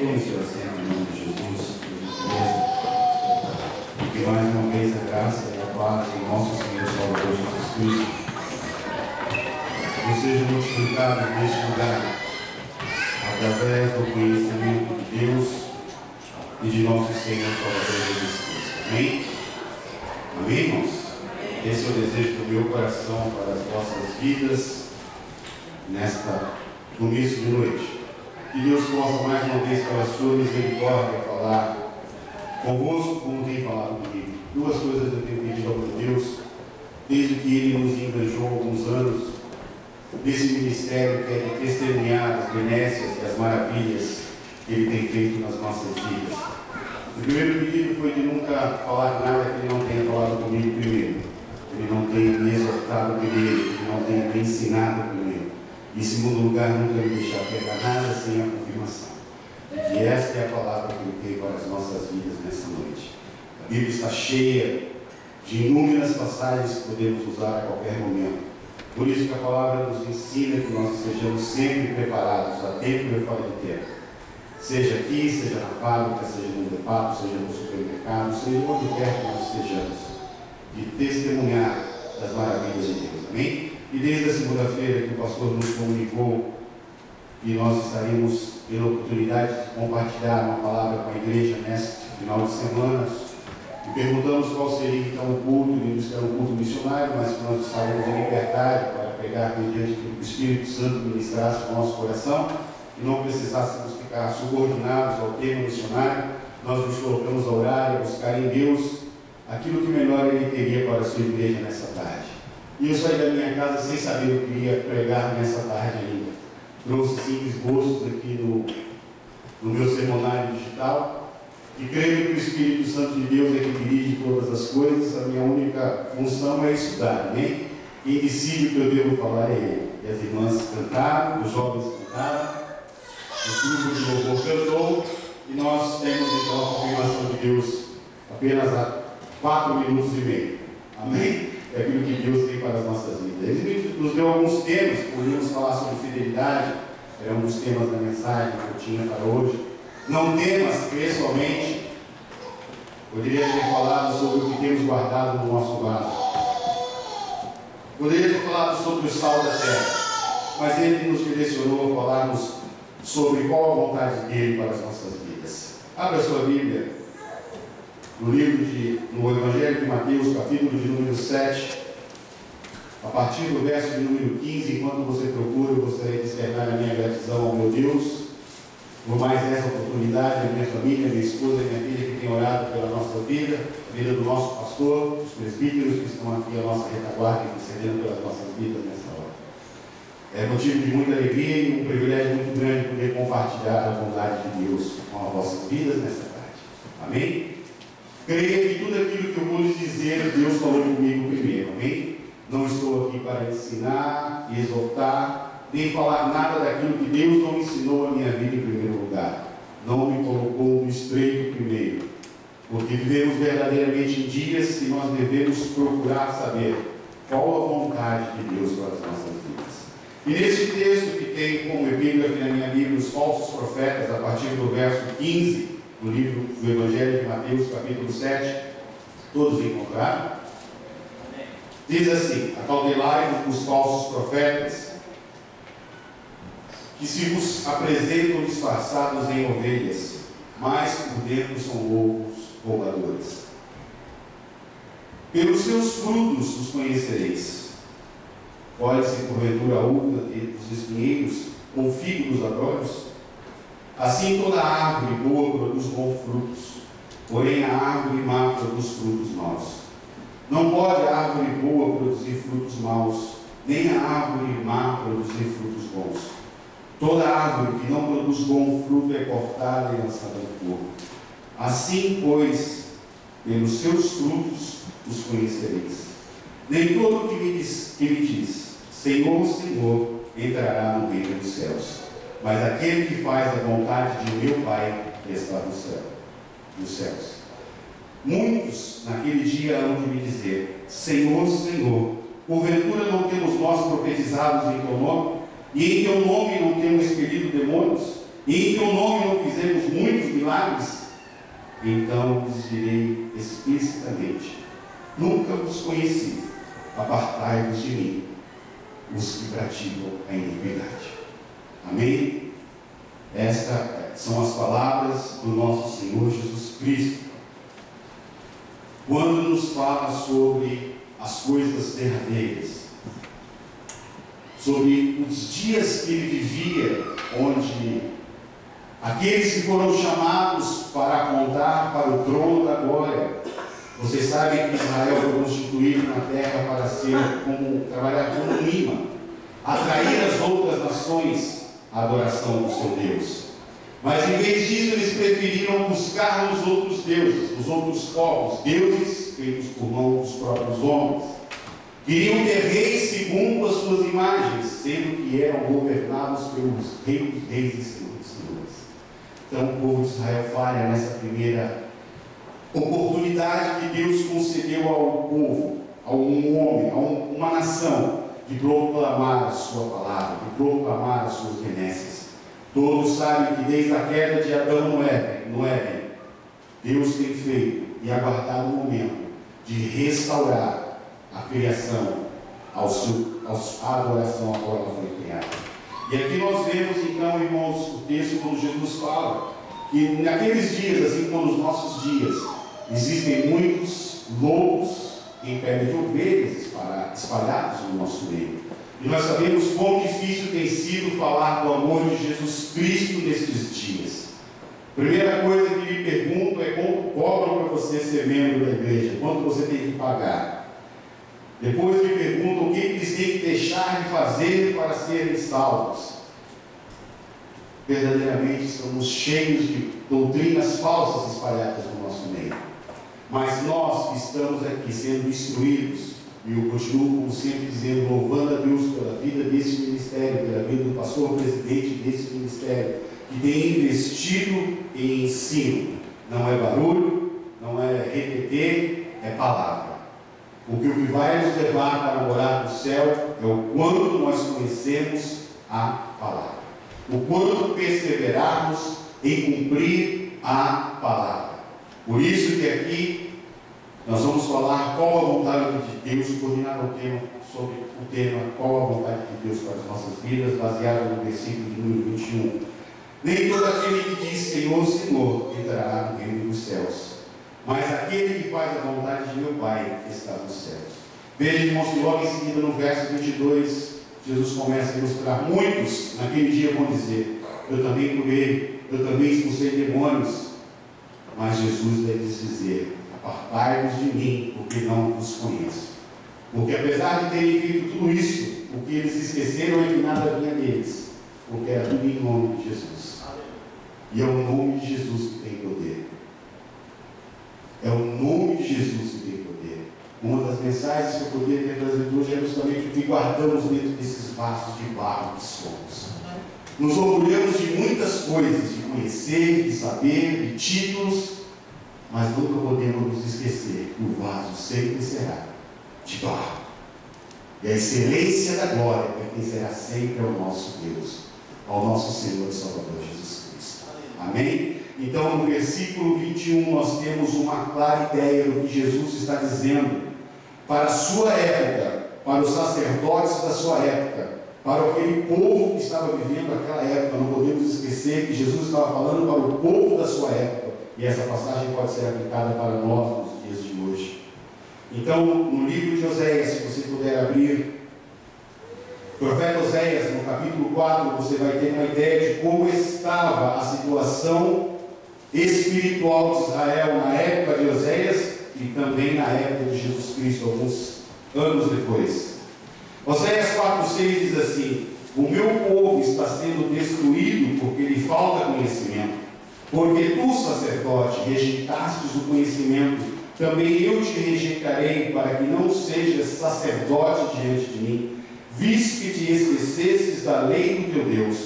Tome seu assento em nome de Jesus, e que mais uma vez a graça e a paz em nosso Senhor e Salvador Jesus Cristo nos seja multiplicado neste lugar, através do conhecimento de Deus e de nosso Senhor e Salvador Jesus Cristo. Amém? Amém, irmãos? Esse é o desejo do meu coração para as vossas vidas nesta começo de noite. Que Deus possa mais uma vez, pela sua misericórdia, falar convosco como tem falado comigo. Duas coisas eu tenho pedido ao meu Deus, desde que Ele nos enganjou há alguns anos desse ministério que é de testemunhar as benécias e as maravilhas que Ele tem feito nas nossas vidas. O primeiro pedido foi de nunca falar nada que Ele não tenha falado comigo primeiro. Ele não tenha me exortado primeiro, Ele não tenha me ensinado primeiro. Em segundo lugar, nunca me deixar pegar nada sem a confirmação. E esta é a palavra que Ele tem para as nossas vidas nessa noite. A Bíblia está cheia de inúmeras passagens que podemos usar a qualquer momento. Por isso que a palavra nos ensina que nós estejamos sempre preparados, a tempo e fora de tempo. Seja aqui, seja na fábrica, seja no deparo, seja no supermercado, seja onde quer que nós estejamos, de testemunhar das maravilhas de Deus. Amém? E desde a segunda-feira que o pastor nos comunicou que nós estaremos tendo a oportunidade de compartilhar uma palavra com a igreja neste final de semana, e perguntamos qual seria então o culto, ele disse que era um culto missionário, mas que nós estaremos em liberdade para pregar mediante que o Espírito Santo ministrasse o nosso coração e não precisássemos ficar subordinados ao tema missionário. Nós nos colocamos a orar e a buscar em Deus aquilo que melhor Ele teria para a sua igreja nessa tarde. E eu saí da minha casa sem saber o que iria pregar nessa tarde ainda. Trouxe 5 esboços aqui no meu sermonário digital. E creio que o Espírito Santo de Deus é que dirige todas as coisas. A minha única função é estudar, amém? Quem decide o que eu devo falar é Ele. E as irmãs cantaram, os jovens cantaram, o grupo de louvor cantou. E nós temos então a confirmação de Deus apenas há 4 minutos e meio. Amém? É aquilo que Deus tem para as nossas vidas. Ele nos deu alguns temas, podíamos falar sobre fidelidade, era um dos temas da mensagem que eu tinha para hoje. Não temas, pessoalmente, poderia ter falado sobre o que temos guardado no nosso vaso. Poderia ter falado sobre o sal da terra, mas Ele nos direcionou a falarmos sobre qual a vontade dEle para as nossas vidas. Abra a sua Bíblia no Evangelho de Mateus, capítulo de número 7, a partir do verso de número 15. Enquanto você procura, eu gostaria de externar a minha gratidão ao meu Deus por mais essa oportunidade, a minha família, minha esposa e minha filha que tem orado pela nossa vida, a vida do nosso pastor, os presbíteros que estão aqui à nossa retaguarda, intercedendo pelas nossas vidas nessa hora. É motivo de muita alegria e um privilégio muito grande poder compartilhar a bondade de Deus com as vossas vidas nessa tarde. Amém? Creia que tudo aquilo que eu vou lhes dizer, Deus falou comigo primeiro, amém? Não estou aqui para ensinar, exortar, nem falar nada daquilo que Deus não ensinou a minha vida em primeiro lugar. Não me colocou no estreito primeiro, porque vivemos verdadeiramente em dias que nós devemos procurar saber qual a vontade de Deus para as nossas vidas. E nesse texto que tem como epígrafe na minha Bíblia os falsos profetas, a partir do verso 15, no livro do Evangelho de Mateus, capítulo 7, todos encontraram? Diz assim: acautelai os falsos profetas, que se vos apresentam disfarçados em ovelhas, mas por dentro são lobos roubadores. Pelos seus frutos os conhecereis. Olha-se porventura a uva dos espinheiros, ou figo dos abrolhos? Assim toda árvore boa produz bons frutos, porém a árvore má produz frutos maus. Não pode a árvore boa produzir frutos maus, nem a árvore má produzir frutos bons. Toda árvore que não produz bom fruto é cortada e lançada no fogo. Assim, pois, pelos seus frutos os conhecereis. Nem todo que me diz, Senhor, Senhor, entrará no reino dos céus, mas aquele que faz a vontade de meu Pai que está no céu, nos céus. Muitos naquele dia hão de me dizer: Senhor, Senhor, porventura não temos nós profetizado em teu nome? E em teu nome não temos expelido demônios? e em teu nome não fizemos muitos milagres, então lhes direi explicitamente: nunca vos conheci, apartai-vos de mim, os que praticam a iniquidade. Amém? Estas são as palavras do nosso Senhor Jesus Cristo, quando nos fala sobre as coisas derradeiras, sobre os dias que ele vivia, onde aqueles que foram chamados para apontar para o trono da glória. Vocês sabem que Israel foi constituído na terra para trabalhar como um imã, atrair as outras nações à adoração do seu Deus. Mas em vez disso, eles preferiram buscar nos outros deuses, nos outros povos, deuses feitos por mão dos próprios homens. Queriam ter reis segundo as suas imagens, sendo que eram governados pelos reis dos reis e senhores dos senhores. Então o povo de Israel falha nessa primeira oportunidade que Deus concedeu ao povo, a um homem, a uma nação, de proclamar a sua palavra, de proclamar as suas benesses. Todos sabem que desde a queda de Adão no Éden, Deus tem feito e aguardado o momento de restaurar a criação, a adoração a qual ela foi criada. E aqui nós vemos então, irmãos, o texto quando Jesus fala que naqueles dias, assim como nos nossos dias, existem muitos lobos em pele de ovelhas espalhados no nosso meio. E nós sabemos quão difícil tem sido falar do amor de Jesus Cristo nestes dias. Primeira coisa que lhe pergunto é quanto cobram para você ser membro da igreja, quanto você tem que pagar. Depois lhe perguntam o que eles têm que deixar de fazer para serem salvos. Verdadeiramente estamos cheios de doutrinas falsas espalhadas no nosso meio. Mas nós que estamos aqui sendo instruídos, e eu continuo, como sempre, dizendo, louvando a Deus pela vida desse ministério, pela vida do pastor presidente desse ministério, que tem investido em ensino. Não é barulho, não é repetir, é palavra. Porque o que vai nos levar para morar no céu é o quanto nós conhecemos a palavra. O quanto perseverarmos em cumprir a palavra. Por isso que aqui nós vamos falar qual a vontade de Deus, coordenar o tema sobre o tema qual a vontade de Deus para as nossas vidas, baseado no versículo de número 21. Nem todo aquele que diz Senhor, Senhor, entrará no reino dos céus, mas aquele que faz a vontade de meu Pai que está nos céus. Veja, irmãos, que logo em seguida, no verso 22, Jesus começa a ilustrar. Muitos naquele dia vão dizer: eu também curei, eu também expulsei demônios. Mas Jesus vai lhes dizer: apartai-vos de mim, porque não vos conheço. Porque apesar de terem feito tudo isso, o que eles esqueceram é que nada vinha deles, porque era tudo em nome de Jesus. E é o nome de Jesus que tem poder. É o nome de Jesus que tem poder. Uma das mensagens que eu poderia ter trazido hoje é justamente o que guardamos dentro desses vasos de barro que somos. Nos orgulhamos de muitas coisas, de conhecer, de saber, de títulos, mas nunca podemos nos esquecer que o vaso sempre será de barro. E a excelência da glória pertencerá sempre ao nosso Deus, ao nosso Senhor e Salvador Jesus Cristo. Amém? Então, no versículo 21, nós temos uma clara ideia do que Jesus está dizendo para a sua época, para os sacerdotes da sua época, para aquele povo que estava vivendo aquela época. Não podemos esquecer que Jesus estava falando para o povo da sua época, e essa passagem pode ser aplicada para nós nos dias de hoje. Então, no livro de Oséias, se você puder abrir, profeta Oséias, no capítulo 4, você vai ter uma ideia de como estava a situação espiritual de Israel na época de Oséias e também na época de Jesus Cristo, alguns anos depois. Oséias 4,6 diz assim: o meu povo está sendo destruído porque lhe falta conhecimento. Porque tu, sacerdote, rejeitastes o conhecimento, também eu te rejeitarei, para que não sejas sacerdote diante de mim, visto que te esquecestes da lei do teu Deus.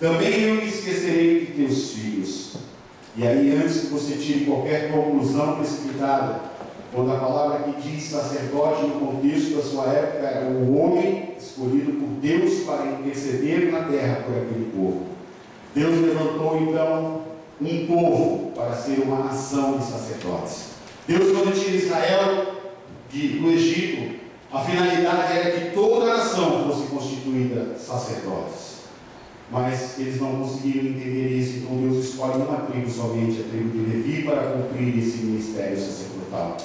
Também eu me esquecerei de teus filhos. E aí, antes que você tire qualquer conclusão precipitada, quando a palavra que diz sacerdote no contexto da sua época era o homem escolhido por Deus para interceder na terra por aquele povo. Deus levantou então um povo para ser uma nação de sacerdotes. Deus, quando tira Israel do Egito, a finalidade era que toda a nação fosse constituída sacerdotes. Mas eles não conseguiram entender isso, então Deus escolhe uma tribo somente, a tribo de Levi, para cumprir esse ministério sacerdotal.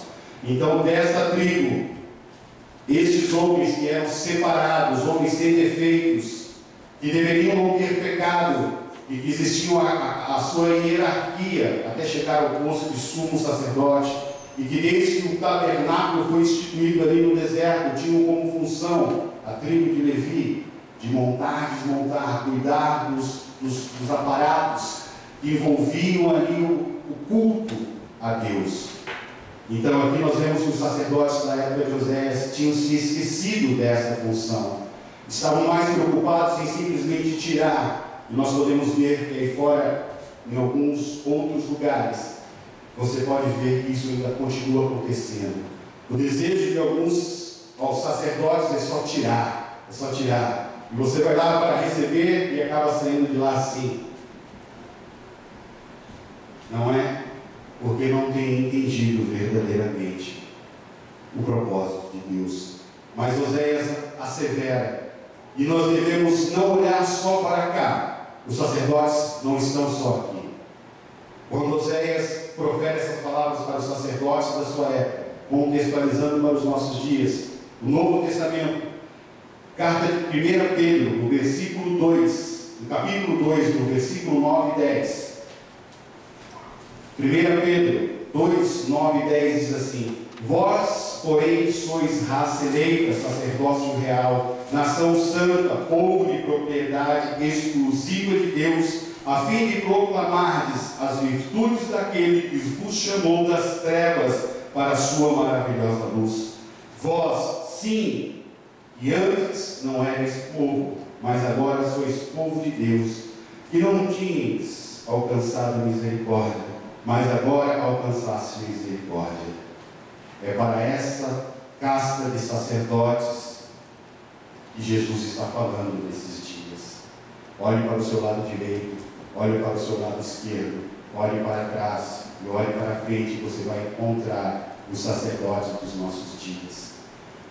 Então, desta tribo, estes homens que eram separados, homens sem defeitos, que deveriam não ter pecado, e que existiam a sua hierarquia até chegar ao posto de sumo sacerdote, e que desde que o tabernáculo foi instituído ali no deserto, tinham como função a tribo de Levi, de montar, desmontar, cuidar dos aparatos que envolviam ali o culto a Deus. Então aqui nós vemos que os sacerdotes da época de Oséias tinham se esquecido dessa função. Estavam mais preocupados em simplesmente tirar. E nós podemos ver que aí fora, em alguns outros lugares, você pode ver que isso ainda continua acontecendo. O desejo de alguns aos sacerdotes é só tirar, é só tirar. E você vai lá para receber e acaba saindo de lá assim. Não é? Porque não tem entendido verdadeiramente o propósito de Deus. Mas Oséias assevera. E nós devemos não olhar só para cá. Os sacerdotes não estão só aqui. Quando Oséias profere essas palavras para os sacerdotes da sua época, contextualizando para os nossos dias, o Novo Testamento, carta de 1 Pedro, no versículo 2, no capítulo 2, no versículo 9 e 10. 1 Pedro 2, 9 e 10 diz assim: Vós, porém, sois raça eleita, sacerdócio real, nação santa, povo de propriedade exclusiva de Deus, a fim de proclamardes as virtudes daquele que vos chamou das trevas para a sua maravilhosa luz. Vós, sim, e antes não erais povo, mas agora sois povo de Deus, que não tinhas alcançado misericórdia, mas agora alcançaste misericórdia. É para essa casta de sacerdotes que Jesus está falando nesses dias. Olhe para o seu lado direito, olhe para o seu lado esquerdo, olhe para trás e olhe para frente, e você vai encontrar os sacerdotes dos nossos dias.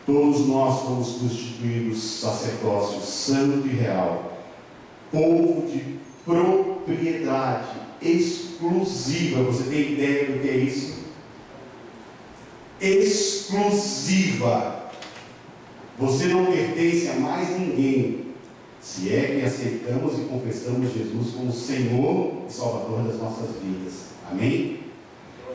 Todos nós fomos constituídos sacerdócio santo e real, povo de propriedade exclusiva. Você tem ideia do que é isso? Exclusiva. Você não pertence a mais ninguém, se é que aceitamos e confessamos Jesus como Senhor e Salvador das nossas vidas. Amém?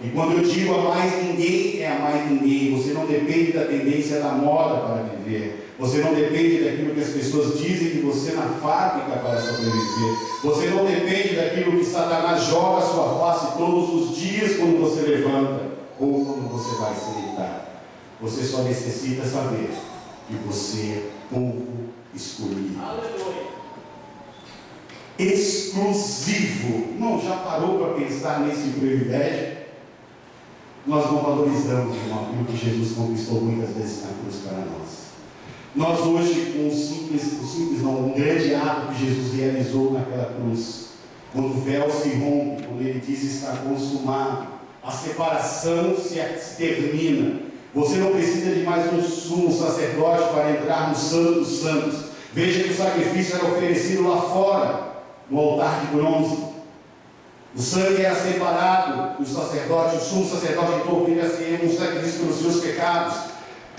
E quando eu digo a mais ninguém, é a mais ninguém. Você não depende da tendência da moda para viver. Você não depende daquilo que as pessoas dizem de você na fábrica para sobreviver. Você não depende daquilo que Satanás joga à sua face todos os dias quando você levanta ou quando você vai se deitar. Você só necessita saber que você é povo escolhido. Aleluia. Exclusivo. Não, já parou para pensar nesse privilégio? Nós não valorizamos, irmão, aquilo que Jesus conquistou muitas vezes na cruz para nós. Nós hoje, com um grande ato que Jesus realizou naquela cruz, quando o véu se rompe, quando ele diz está consumado, a separação se termina. Você não precisa de mais um sumo sacerdote para entrar no Santo dos Santos. Veja que o sacrifício era oferecido lá fora, no altar de bronze. O sangue era separado, o sacerdote, o sumo sacerdote, então oferecia um sacrifício pelos seus pecados,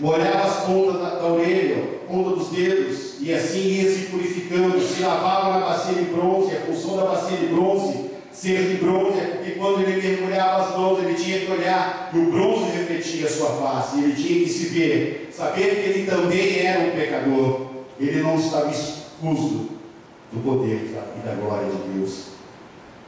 molhava as pontas da orelha, ponta dos dedos, e assim ia se purificando, se lavava na bacia de bronze. A função da bacia de bronze, ser de bronze, é porque quando ele mergulhava as mãos, ele tinha que olhar, e o bronze refletia a sua face, e ele tinha que se ver, saber que ele também era um pecador, ele não estava excluso do poder e da glória de Deus.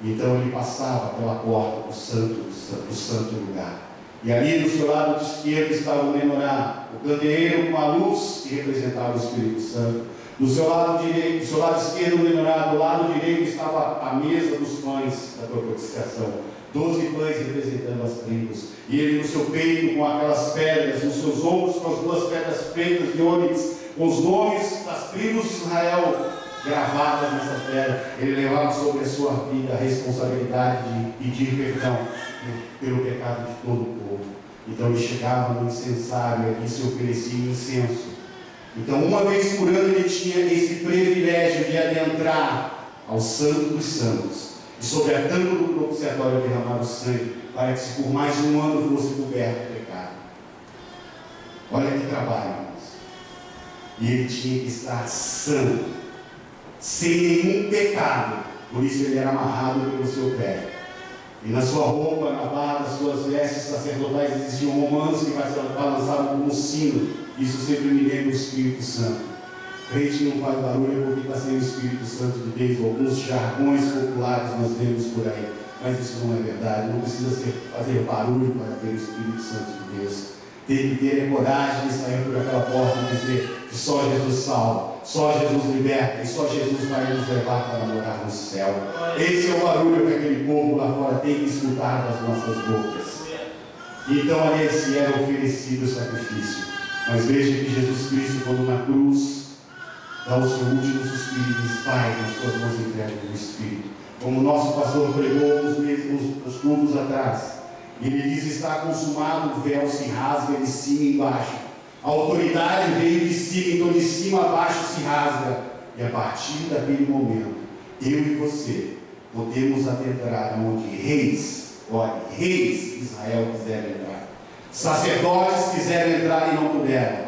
Então ele passava pela porta do santo lugar. E ali do seu lado esquerdo estava o menorá, o candeeiro com a luz que representava o Espírito Santo. Do seu lado esquerdo o menorá, do lado direito estava a mesa dos pães da propiciação. 12 pães representando as tribos. E ele no seu peito com aquelas pedras, nos seus ombros com as duas pedras pretas de ônix, com os nomes das tribos de Israel gravadas nessa pedra. Ele levava sobre a sua vida a responsabilidade de pedir perdão pelo pecado de todo o povo. Então ele chegava no incensário e se oferecia incenso. Então uma vez por ano ele tinha esse privilégio de adentrar ao Santo dos Santos e sobre a tampa do propiciatório derramar o sangue, para que se por mais um ano fosse coberto o pecado. Olha que trabalho, irmãos. E ele tinha que estar santo, sem nenhum pecado. Por isso ele era amarrado pelo seu pé. E na sua roupa, na barra das suas vestes sacerdotais, existiam romanos que balançavam como um sino. Isso sempre me lembra o Espírito Santo. O crente não faz barulho porque está sem o Espírito Santo de Deus. Alguns jargões populares nós vemos por aí. Mas isso não é verdade. Não precisa fazer barulho para ter o Espírito Santo de Deus. Tem que ter a coragem de sair por aquela porta e dizer que só Jesus salva, só Jesus liberta e só Jesus vai nos levar para morar no céu. Esse é o barulho que aquele povo lá fora tem que escutar das nossas bocas. Então ali se era oferecido o sacrifício. Mas veja que Jesus Cristo, quando na cruz, dá o seu último suspiro e diz: Pai, nas tuas mãos entrego o Espírito. Como o nosso pastor pregou uns cultos atrás. Ele diz: está consumado, o véu se rasga de cima e embaixo. A autoridade veio de cima, então de cima a baixo se rasga. E a partir daquele momento, eu e você podemos adentrar onde reis de Israel quiserem entrar. Sacerdotes quiseram entrar e não puderam.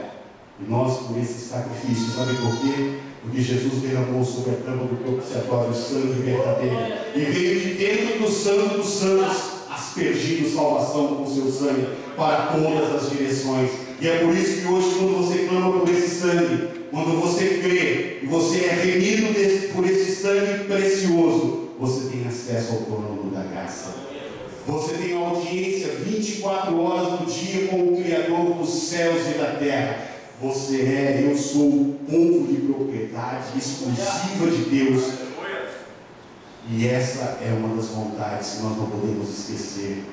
E nós, por esse sacrifício, sabe por quê? Porque Jesus derramou sobre a tampa do propiciatório o sangue verdadeiro. E veio de dentro do Santo dos Santos, aspergindo salvação com o seu sangue para todas as direções. E é por isso que hoje, quando você clama por esse sangue, quando você crê e você é remido por esse sangue precioso, você tem acesso ao trono da graça. Você tem audiência 24 horas do dia com o Criador dos céus e da terra. Eu sou o povo de propriedade exclusiva de Deus. E essa é uma das vontades que nós não podemos esquecer.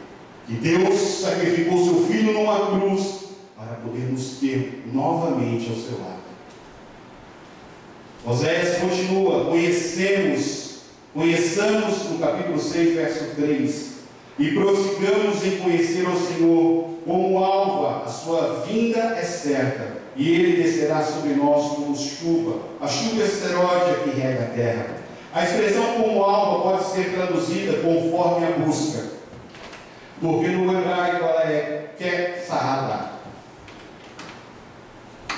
Que Deus sacrificou seu Filho numa cruz para poder nos ter novamente ao seu lado. Oséias continua: conheçamos no capítulo 6, verso 3, e prossigamos em conhecer ao Senhor como alva, a sua vinda é certa, e ele descerá sobre nós como chuva, a chuva esteródia que rega a terra. A expressão como alva pode ser traduzida conforme a busca, porque no hebraico ela é Ketsahada,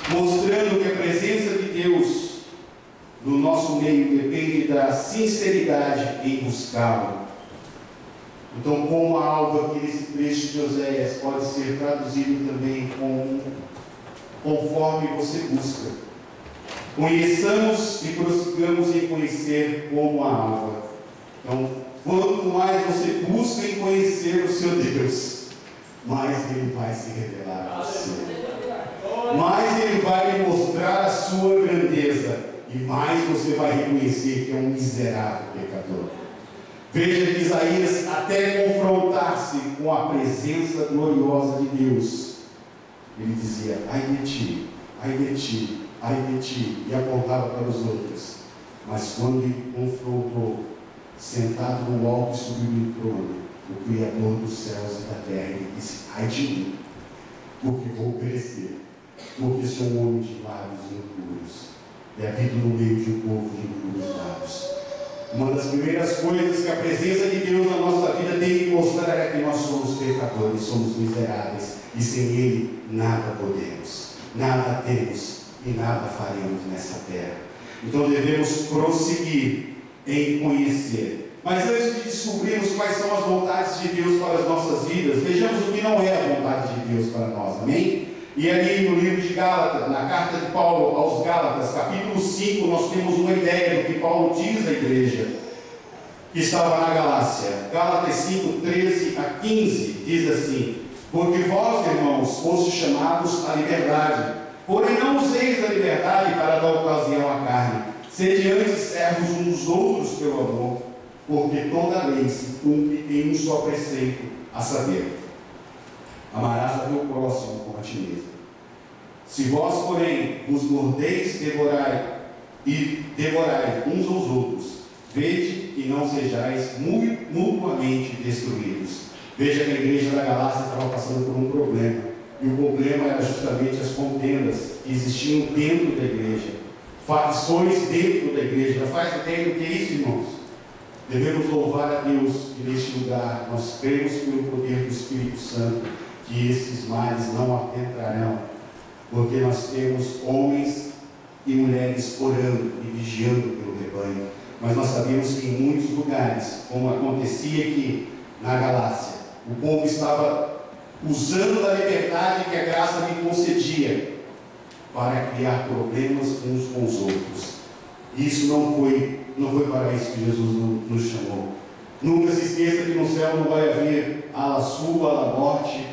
mostrando que a presença de Deus no nosso meio depende da sinceridade em buscá-lo. Então, como a alva aqui nesse trecho de Oséias pode ser traduzido também como conforme você busca. Conheçamos e prossigamos em conhecer como a alva. Então, quanto mais você busca em conhecer o seu Deus, mais Ele vai se revelar a você. Mais Ele vai lhe mostrar a sua grandeza. E mais você vai reconhecer que é um miserável pecador. Veja que Isaías, até confrontar-se com a presença gloriosa de Deus, ele dizia: ai de ti, ai de ti, ai de ti, e apontava para os outros. Mas quando ele confrontou, sentado no alto e sublime trono, o Criador dos céus e da terra, ele disse: ai de mim, porque vou perecer, porque sou um homem de lábios impuros, e habito no meio de um povo de impuros lábios. Uma das primeiras coisas que a presença de Deus na nossa vida tem que mostrar é que nós somos pecadores, somos miseráveis, e sem Ele nada podemos, nada temos e nada faremos nessa terra. Então devemos prosseguir em conhecer. Mas antes de descobrirmos quais são as vontades de Deus para as nossas vidas, vejamos o que não é a vontade de Deus para nós, amém? E ali no livro de Gálatas, na carta de Paulo aos Gálatas, capítulo 5, nós temos uma ideia do que Paulo diz à igreja que estava na Galácia. Gálatas 5, 13 a 15, diz assim: porque vós, irmãos, fostes chamados à liberdade, porém não useis a liberdade para dar ocasião à carne, sede antes servos uns dos outros pelo amor, porque toda a lei se cumpre em um só preceito, a saber, amarás a teu próximo como a ti mesmo. Se vós, porém, vos mordeis, devorai, e devorai uns aos outros. Vede que não sejais mutuamente destruídos. Veja que a igreja da Galácia estava passando por um problema. E o problema era justamente as contendas que existiam dentro da igreja. Facções dentro da igreja. Já faz ideia do que é isso, irmãos? Devemos louvar a Deus que neste lugar nós cremos pelo poder do Espírito Santo que esses males não adentrarão. Porque nós temos homens e mulheres orando e vigiando pelo rebanho. Mas nós sabemos que em muitos lugares, como acontecia aqui na Galácia, o povo estava usando da liberdade que a graça lhe concedia para criar problemas uns com os outros. Isso não foi para isso que Jesus nos chamou. Nunca se esqueça que no céu não vai haver ala sul, ala norte.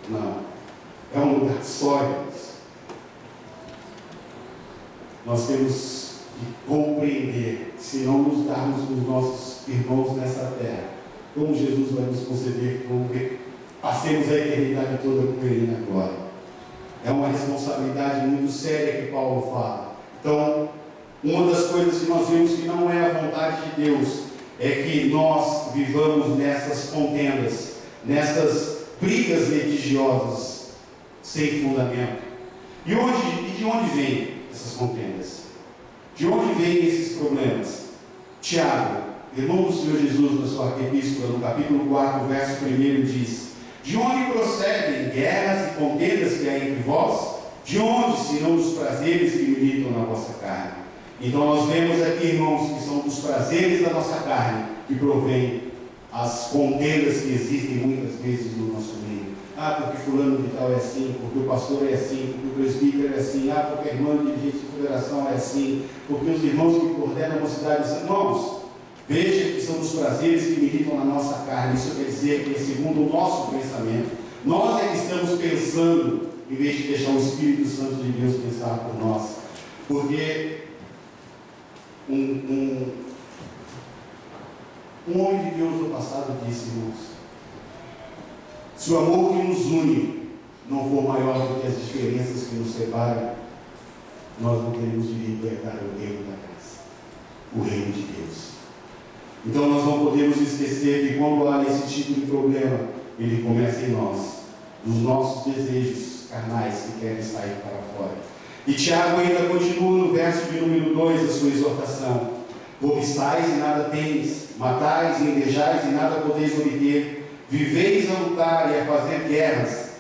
Não. É um lugar só, irmãos. Nós temos que compreender, se não nos darmos com os nossos irmãos nessa terra, como Jesus vai nos conceder, como passemos a eternidade toda com Ele na glória. É uma responsabilidade muito séria que Paulo fala. Então, uma das coisas que nós vemos que não é a vontade de Deus é que nós vivamos nessas contendas, nessas brigas litigiosas sem fundamento. E de onde vêm essas contendas? De onde vêm esses problemas? Tiago, irmão do Senhor Jesus, na sua epístola, no capítulo 4, verso 1, diz: de onde procedem guerras e contendas que há entre vós? De onde, senão dos prazeres que militam na vossa carne? Então nós vemos aqui, irmãos, que são dos prazeres da nossa carne que provém as contendas que existem muitas vezes no nosso meio. Porque fulano de tal é assim, porque o pastor é assim, porque o presbítero é assim, porque a irmã dirigente de consideração é assim, porque os irmãos que coordenam a mocidade são irmãos. Veja que são os prazeres que militam na nossa carne. Isso quer dizer que, segundo o nosso pensamento, nós é que estamos pensando, em vez de deixar o Espírito Santo de Deus pensar por nós. Porque um homem de Deus no passado disse, irmãos, se o amor que nos une não for maior do que as diferenças que nos separam, nós não teremos direito a herdar o reino da graça, o reino de Deus. Então nós não podemos esquecer que quando há esse tipo de problema, ele começa em nós, dos nossos desejos carnais que querem sair para fora. E Tiago ainda continua no verso de número 2 a sua exortação: cobiçais e nada tendes, matais e invejais e nada podeis obter, viveis a lutar e a fazer guerras,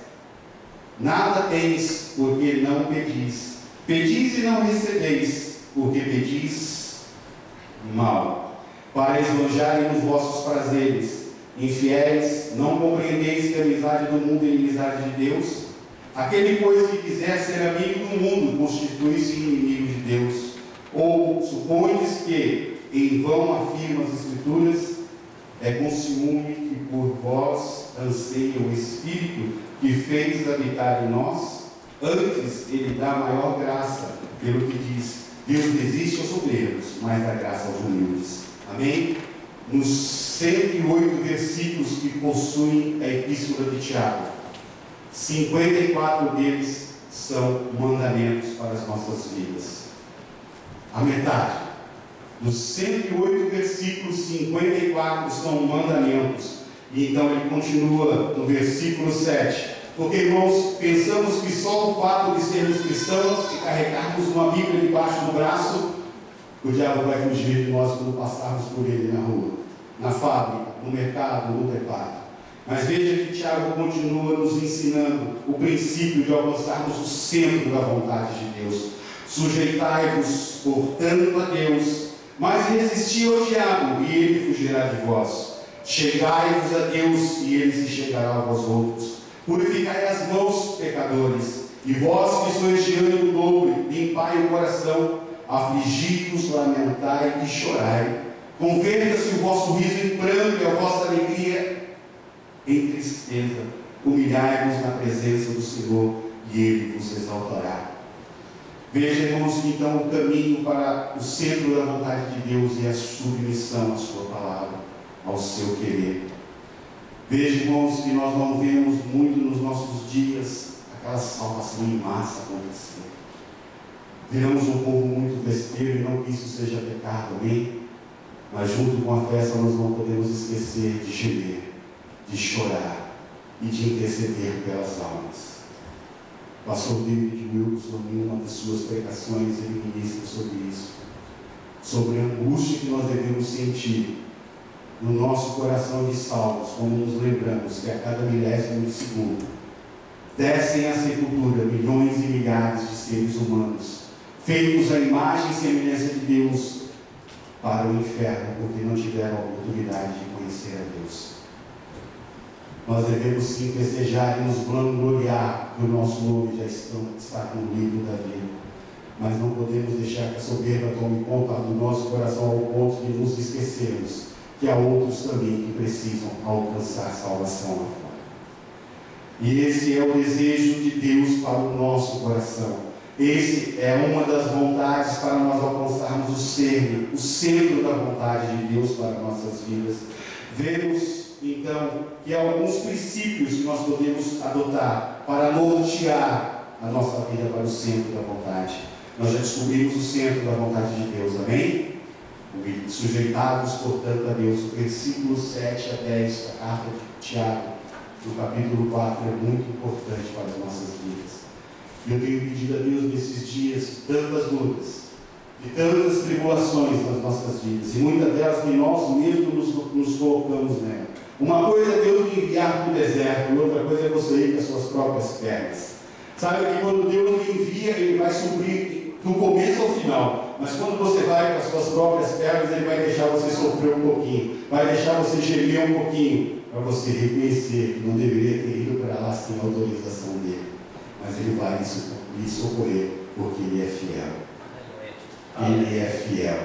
nada tendes, porque não pedis, pedis e não recebeis, porque pedis mal, para esbanjarem os vossos prazeres. Infiéis, não compreendeis que a amizade do mundo é a inimizade de Deus? Aquele, pois, que quiser ser amigo do mundo, constitui-se inimigo de Deus. Ou supondes que em vão afirma as Escrituras: é com ciúme que por vós anseia o Espírito que fez habitar em nós? Antes, ele dá maior graça, pelo que diz: Deus resiste aos soberbos, mas dá graça aos humildes. Amém? Nos 108 versículos que possuem a epístola de Tiago, 54 deles são mandamentos para as nossas vidas. A metade dos 108 versículos, 54 são mandamentos. E então ele continua no versículo 7. Porque, irmãos, pensamos que só o fato de sermos cristãos e carregarmos uma Bíblia debaixo do braço, o diabo vai fugir de nós quando passarmos por ele na rua, na fábrica, no mercado, no teclado. Mas veja que Tiago continua nos ensinando o princípio de alcançarmos o centro da vontade de Deus. Sujeitai-vos, portanto, a Deus, mas resisti ao diabo, e ele fugirá de vós. Chegai-vos a Deus, e ele se chegará a vós outros. Purificai as mãos, pecadores, e vós que sois de ânimo dobre, limpai o coração, afligi-vos, lamentai e chorai. Converta-se o vosso riso em pranto e a vossa alegria em tristeza. Humilhai-vos na presença do Senhor, e ele vos exaltará. Veja, irmãos, que então o caminho para o centro da vontade de Deus é a submissão à sua palavra, ao seu querer. Veja, irmãos, que nós não vemos muito nos nossos dias aquela salvação em massa acontecer. Viramos um povo muito festeiro e não que isso seja pecado, amém? Mas junto com a festa nós não podemos esquecer de gemer, de chorar e de interceder pelas almas. O pastor David Wilson, em uma de suas pregações, ele ministra sobre isso, sobre a angústia que nós devemos sentir no nosso coração de salvos, como nos lembramos que a cada milésimo de segundo descem à sepultura milhões e milhares de seres humanos, feitos à imagem e semelhança de Deus, para o inferno, porque não tiveram a oportunidade de conhecer a Deus. Nós devemos sim festejar e nos vangloriar que o nosso nome já está no livro da vida, mas não podemos deixar que a soberba tome conta do nosso coração ao ponto de nos esquecermos que há outros também que precisam alcançar salvação lá fora. E esse é o desejo de Deus para o nosso coração. Esse é uma das vontades para nós alcançarmos o centro da vontade de Deus para nossas vidas. Vemos então que há alguns princípios que nós podemos adotar para nortear a nossa vida para o centro da vontade. Nós já descobrimos o centro da vontade de Deus, amém? Sujeitados, portanto, a Deus. O versículo 7 a 10 da carta de Tiago, no capítulo 4, é muito importante para as nossas vidas. E eu tenho pedido a Deus nesses dias de tantas lutas, de tantas tribulações nas nossas vidas, e muitas delas que nós mesmos nos colocamos nela. Uma coisa é Deus me enviar para o deserto, e outra coisa é você ir com as suas próprias pernas. Sabe que quando Deus me envia, Ele vai suprir do começo ao final. Mas quando você vai com as suas próprias pernas, Ele vai deixar você sofrer um pouquinho, vai deixar você gemer um pouquinho, para você reconhecer que não deveria ter ido para lá sem a autorização dEle. Mas Ele vai lhe socorrer, porque Ele é fiel. Ele é fiel.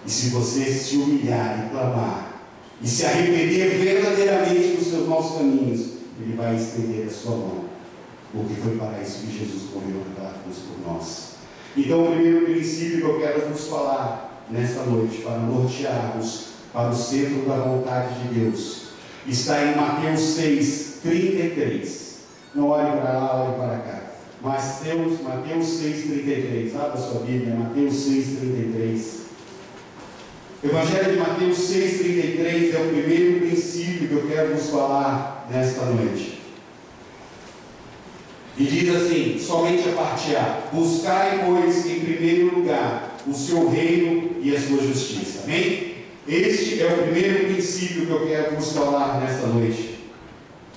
E se você se humilhar e clamar, e se arrepender verdadeiramente dos seus maus caminhos, Ele vai estender a sua mão, porque foi para isso que Jesus morreu naquela cruz por nós. Então, o primeiro princípio que eu quero vos falar nesta noite, para nortearmos para o centro da vontade de Deus, está em Mateus 6, 33. Não olhe para lá, olhe para cá. Mateus 6, 33. Abra a sua Bíblia, Mateus 6, 33. Evangelho de Mateus 6, 33 é o primeiro princípio que eu quero vos falar nesta noite. E diz assim, somente a parte A: buscai, pois, em primeiro lugar o seu reino e a sua justiça. Amém? Este é o primeiro princípio que eu quero vos falar nesta noite.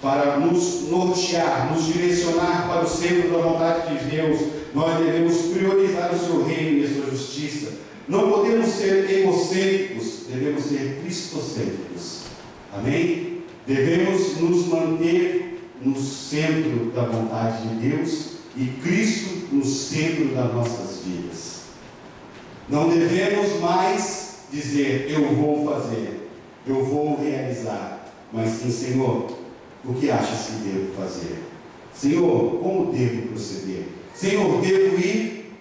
Para nos nortear, nos direcionar para o centro da vontade de Deus, nós devemos priorizar o seu reino e a sua justiça. Não podemos ser egocêntricos, devemos ser cristocêntricos. Amém? Devemos nos manter no centro da vontade de Deus e Cristo no centro das nossas vidas. Não devemos mais dizer, eu vou fazer, eu vou realizar, mas sim, Senhor, o que achas que devo fazer? Senhor, como devo proceder? Senhor, devo ir?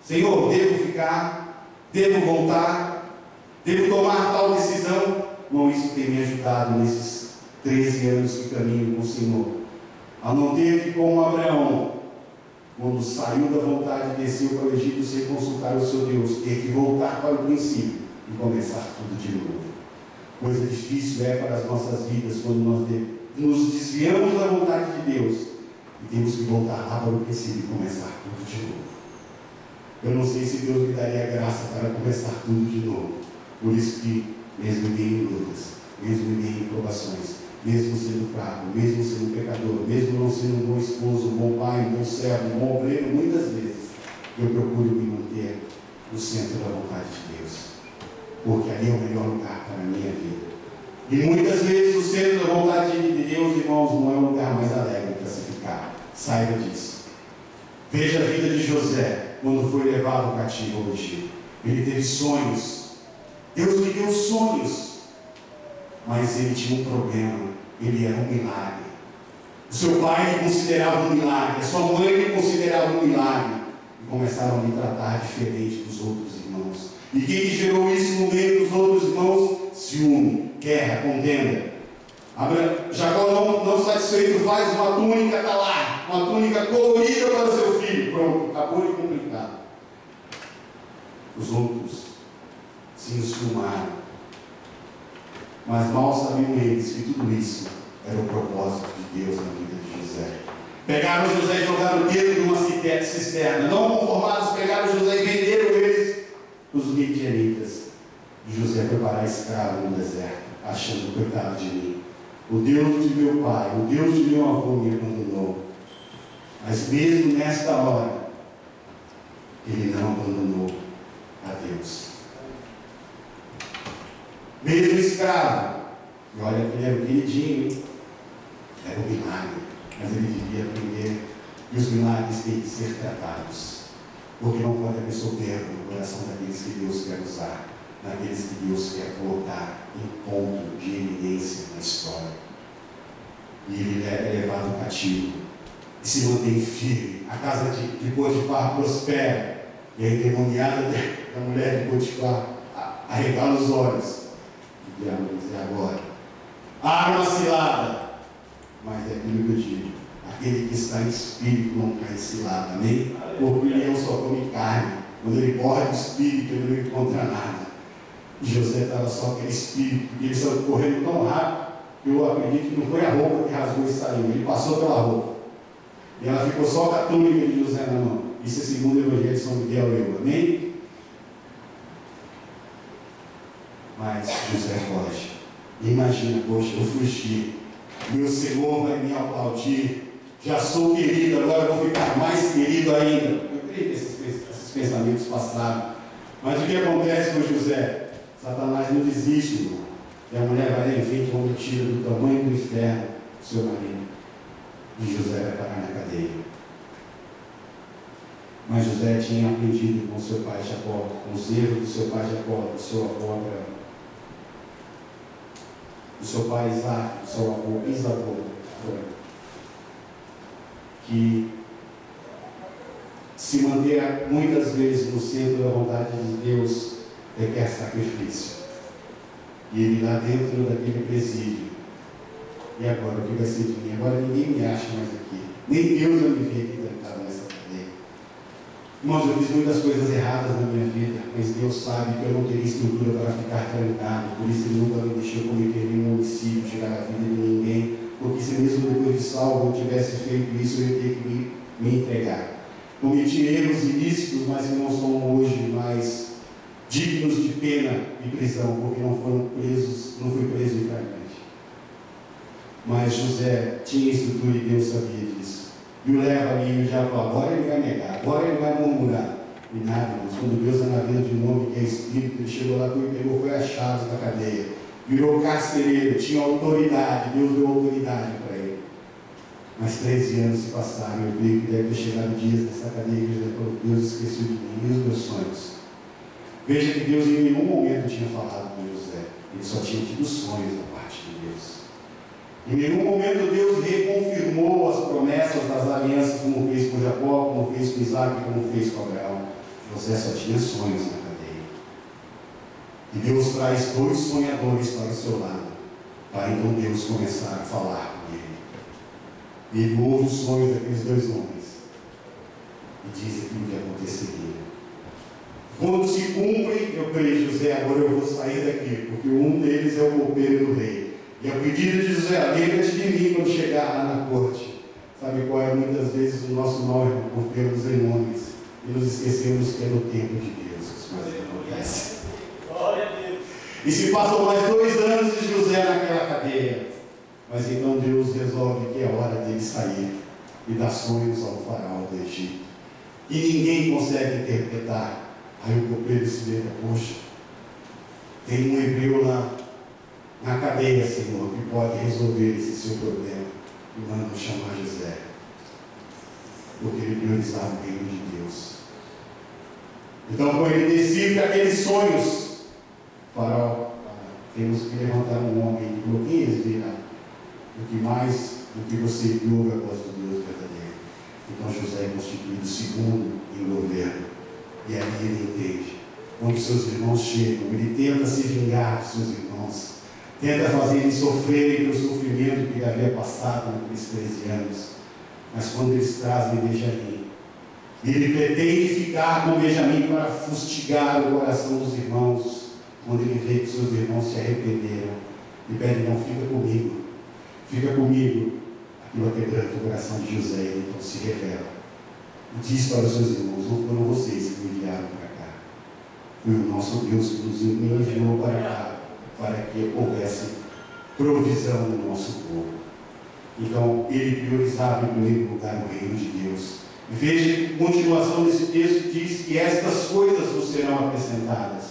Senhor, devo ficar? Devo voltar? Devo tomar tal decisão? Bom, isso tem me ajudado nesses 13 anos que caminho com o Senhor, a não ter que, como Abraão, quando saiu da vontade e desceu para o Egito sem consultar o seu Deus, ter que voltar para o princípio e começar tudo de novo. Coisa difícil é para as nossas vidas quando nós nos desviamos da vontade de Deus e temos que voltar lá para o princípio e começar tudo de novo. Eu não sei se Deus me daria graça para começar tudo de novo. Por isso que, mesmo em meio em lutas, mesmo em meio em provações, mesmo sendo fraco, mesmo sendo pecador, mesmo não sendo um bom esposo, um bom pai, um bom servo, um bom obreiro, muitas vezes eu procuro me manter no centro da vontade de Deus, porque ali é o melhor lugar para a minha vida. E muitas vezes o centro da vontade de Deus, irmãos, não é o lugar mais alegre para se ficar. Saiba disso. Veja a vida de José quando foi levado cativo ao Egito. Ele teve sonhos. Deus lhe deu sonhos. Mas ele tinha um problema. Ele era um milagre. O seu pai lhe considerava um milagre. A sua mãe lhe considerava um milagre. E começaram a lhe tratar diferente dos outros irmãos. E quem gerou isso no meio dos outros irmãos? Ciúme, guerra, contenda. Jacó não satisfeito faz uma túnica talar, uma túnica colorida para o seu filho. Pronto, acabou de complicar. Os outros se enciumaram. Mas mal sabiam eles que tudo isso era o propósito de Deus na vida de José. Pegaram José e jogaram dentro de uma cisterna. Não conformados, pegaram José e venderam eles para os midianitas. E José foi parar escravo no deserto, achando, coitado de mim, o Deus de meu pai, o Deus de meu avô me abandonou. Mas mesmo nesta hora, ele não abandonou a Deus. Mesmo escravo, e olha que ele era o queridinho, hein? Era um milagre, mas ele devia aprender que os milagres têm que ser tratados, porque não pode haver soberba no coração daqueles que Deus quer usar, daqueles que Deus quer colocar em ponto de eminência na história. E ele é levado cativo e se mantém firme. A casa de Potifar prospera, e a endemoniada da mulher de Potifar arregala os olhos. E diabo diz: e agora? Arma cilada. Mas é aquilo que eu digo: aquele que está em espírito não cai em cilada, amém? Porque o leão só come carne. Quando ele corre do espírito, ele não encontra nada. E José estava só aquele espírito, porque ele saiu correndo tão rápido que eu acredito que não foi a roupa que rasgou e saiu, ele passou pela roupa. E ela ficou só com a túnica de José na mão. Isso é segundo o Evangelho de São Miguel, amém? Mas José foge. Imagina: poxa, eu fugi, meu Senhor vai me aplaudir, já sou querido, agora eu vou ficar mais querido ainda. Eu creio que esses pensamentos passaram. Mas o que acontece com José? Satanás não desiste, irmão. E a mulher vai lá em frente com mentira do tamanho do inferno do seu marido. E José vai parar na cadeia. Mas José tinha aprendido com seu pai Jacó, com os erros do seu pai Jacó, do seu avô Abraão, do seu pai Isaac, do seu avô bisavô Abraão, que se manter muitas vezes no centro da vontade de Deus requer sacrifício. E ele lá dentro daquele presídio. E agora, o que vai ser de mim? Agora ninguém me acha mais aqui. Nem Deus vai me ver aqui trancado nessa cadeia. Irmãos, eu fiz muitas coisas erradas na minha vida, mas Deus sabe que eu não teria estrutura para ficar trancado. Por isso Ele nunca me deixou cometer nenhum homicídio, tirar a vida de ninguém. Porque se mesmo depois de salvo eu tivesse feito isso, eu ia ter que me entregar. Cometi erros ilícitos, mas que não são hoje mais dignos de pena e prisão, porque não fui preso em flagrante. Mas José tinha estrutura e Deus sabia disso. E o leva ali e o diabo fala: agora ele vai negar, agora ele vai murmurar. E nada, mas quando Deus está na vida de um homem que é espírito, ele chegou lá e pegou, foi as chaves da cadeia, virou carcereiro, tinha autoridade, Deus deu autoridade para ele. Mas 13 anos se passaram, eu creio que deve ter chegado dias nessa cadeia que José falou: Deus esqueceu de mim e os meus sonhos. Veja que Deus em nenhum momento tinha falado com José, ele só tinha tido sonhos da parte de Deus. Em nenhum momento Deus reconfirmou as promessas das alianças, como fez com Jacó, como fez com Isaac, como fez com Abraão. José só tinha sonhos na cadeia. E Deus traz dois sonhadores para o seu lado, para então Deus começar a falar com ele. E ele ouve os sonhos daqueles dois homens e diz aquilo que aconteceria. Quando se cumpre, eu creio: José, agora eu vou sair daqui, porque um deles é o copeiro do rei. E ao pedido de José: lembra-te de mim quando chegar lá na corte. Sabe qual é muitas vezes o nosso nome, por termos em homens, e nos esquecemos que é no tempo de Deus que as coisas acontecem. Glória a Deus. E se passam mais 2 anos de José naquela cadeia. Mas então Deus resolve que é hora dele sair e dar sonhos ao faraó do Egito. E ninguém consegue interpretar. Aí o copeiro se lembra: poxa, tem um hebreu lá na cadeia, Senhor, que pode resolver esse seu problema. E manda chamar José, porque ele priorizava o reino de Deus. Então, quando ele decifra aqueles sonhos, Faraó: temos que levantar um homem. E falou: quem virá? O que mais do que você viu é a voz do Deus verdadeiro. Então José é constituído segundo em governo. E ali ele entende. Quando seus irmãos chegam, ele tenta se vingar dos seus irmãos, tenta fazer eles sofrerem pelo sofrimento que ele havia passado naqueles 13 anos. Mas quando eles trazem Benjamim, Ele pretende ficar com Benjamim para fustigar o coração dos irmãos, quando ele vê que seus irmãos se arrependeram. E pede: não, fica comigo. Aquilo quebranta o coração de José, ele então se revela. E diz para os seus irmãos: não foram vocês que me enviaram para cá. Foi o nosso Deus que nos enviou para cá, para que houvesse provisão no nosso povo. Então, ele priorizava em primeiro lugar o reino de Deus. E veja que a continuação desse texto diz que estas coisas nos serão acrescentadas.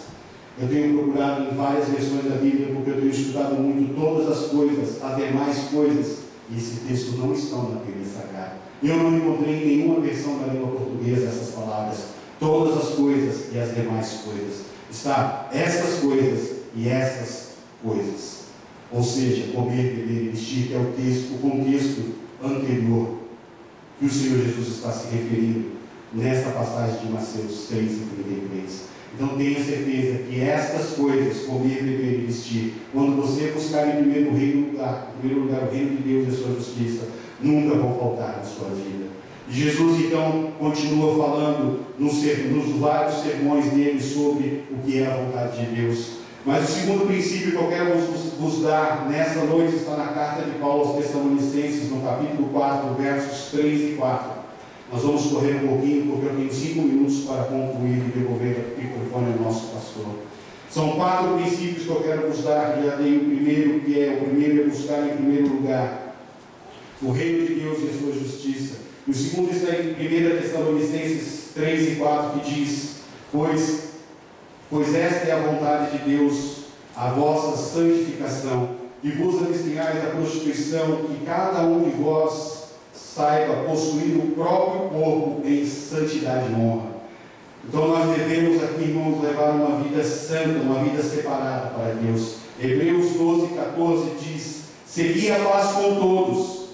Eu tenho procurado em várias versões da Bíblia, porque eu tenho estudado muito todas as coisas, as demais coisas, e esse texto não está na Bíblia Sagrada. Eu não encontrei em nenhuma versão da língua portuguesa essas palavras, todas as coisas e as demais coisas. Está essas coisas e essas coisas. Ou seja, comer, beber e vestir, que é o contexto anterior que o Senhor Jesus está se referindo nesta passagem de Mateus 3:33. Então tenha certeza que estas coisas, comer, beber e vestir, quando você buscar em primeiro lugar o reino de Deus e a sua justiça, nunca vão faltar na sua vida. E Jesus então continua falando nos vários sermões dele sobre o que é a vontade de Deus. Mas o segundo princípio que eu quero vos dar nesta noite está na carta de Paulo aos Tessalonicenses, no capítulo 4, versos 3 e 4. Nós vamos correr um pouquinho, porque eu tenho 5 minutos para concluir e devolver o microfone ao nosso pastor. São 4 princípios que eu quero vos dar. Já dei o primeiro, que é: o primeiro é buscar em primeiro lugar o reino de Deus e a sua justiça. E o segundo está em 1 Tessalonicenses 3 e 4, que diz: Pois esta é a vontade de Deus, a vossa santificação, que vos abstenhais da prostituição, que cada um de vós saiba possuir o próprio corpo em santidade e honra. Então nós devemos aqui, irmãos, levar uma vida santa, uma vida separada para Deus. Hebreus 12:14 diz: segui a paz com todos.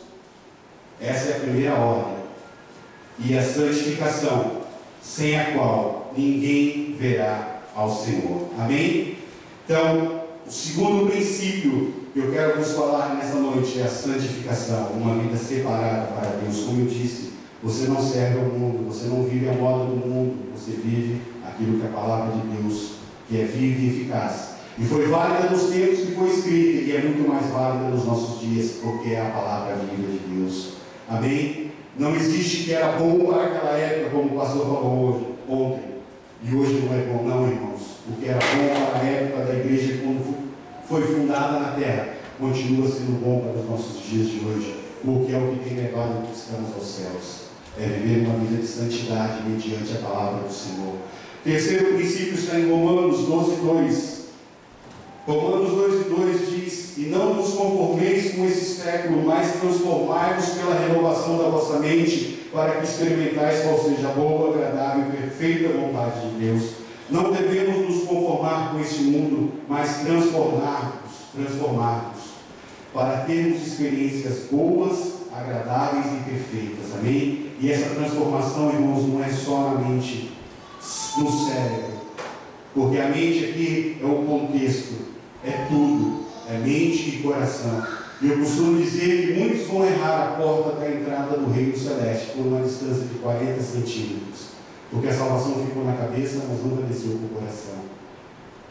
Essa é a primeira ordem. E a santificação, sem a qual ninguém verá ao Senhor. Amém? Então, o segundo princípio que eu quero vos falar nessa noite é a santificação, uma vida separada para Deus. Como eu disse, você não serve ao mundo, você não vive a moda do mundo, você vive aquilo que é a palavra de Deus, que é viva e eficaz. E foi válida nos tempos que foi escrita, e é muito mais válida nos nossos dias, porque é a palavra viva de Deus. Amém? Não existe que era bom para aquela época, como o pastor falou ontem, e hoje não é bom, não, irmãos. O que era bom para a época da igreja quando foi fundada na terra, continua sendo bom para os nossos dias de hoje, porque é o que tem levado os cristãos aos céus. É viver uma vida de santidade mediante a palavra do Senhor. Terceiro princípio está em Romanos 12:2. Romanos 12:2 diz: e não vos conformeis com esse século, mas transformai-vos pela renovação da vossa mente, para que experimentais qual seja a boa, agradável e perfeita vontade de Deus. Não devemos nos conformar com este mundo, mas transformar-nos, para termos experiências boas, agradáveis e perfeitas. Amém? E essa transformação, irmãos, não é só na mente, no cérebro, porque a mente aqui é o contexto, é tudo, é mente e coração. E eu costumo dizer que muitos vão errar a porta da entrada do reino celeste por uma distância de 40 centímetros. Porque a salvação ficou na cabeça, mas nunca desceu para o coração.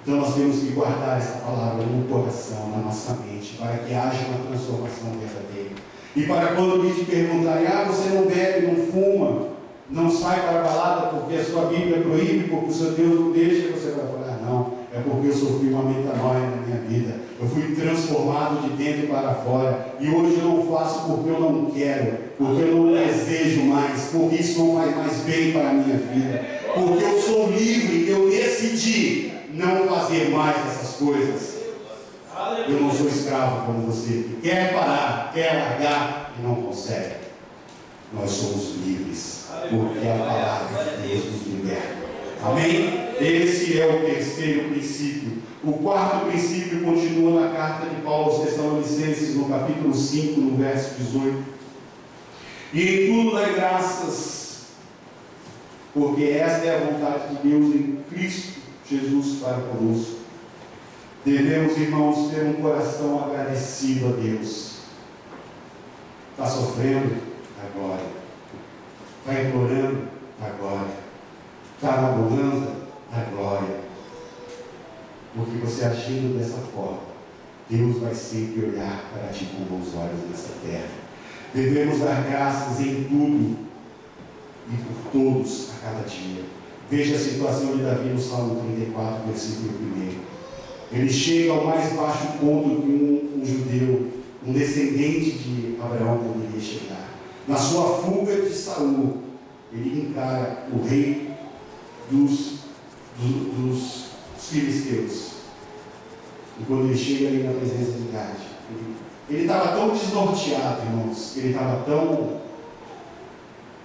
Então nós temos que guardar essa palavra no coração, na nossa mente, para que haja uma transformação verdadeira. E para quando alguém te perguntar: você não bebe, não fuma, não sai para a balada porque a sua Bíblia proíbe, porque o seu Deus não deixa, você vai falar: não, é porque eu sofri uma metanoia na minha vida. Eu fui transformado de dentro para fora. E hoje eu não faço porque eu não quero, porque eu não desejo mais, porque isso não faz mais bem para a minha vida. Porque eu sou livre, eu decidi não fazer mais essas coisas. Eu não sou escravo como você, que quer parar, quer largar e não consegue. Nós somos livres, porque a palavra de Deus nos liberta. Amém? Esse é o terceiro princípio. O quarto princípio continua na carta de Paulo aos Tessalonicenses, no capítulo 5, no verso 18. E em tudo dai graças, porque esta é a vontade de Deus em Cristo Jesus para conosco. Devemos, irmãos, ter um coração agradecido a Deus. Está sofrendo? Agora. Está implorando? Agora. agindo dessa forma, Deus vai sempre olhar para ti com bons olhos nessa terra. Devemos dar graças em tudo e por todos a cada dia. Veja a situação de Davi no Salmo 34, versículo 1. Ele chega ao mais baixo ponto que um judeu, um descendente de Abraão poderia chegar. Na sua fuga de Saul, ele encara o rei dos filisteus. E quando ele chega ali na presença de Gade, ele estava tão desnorteado, irmãos, ele estava tão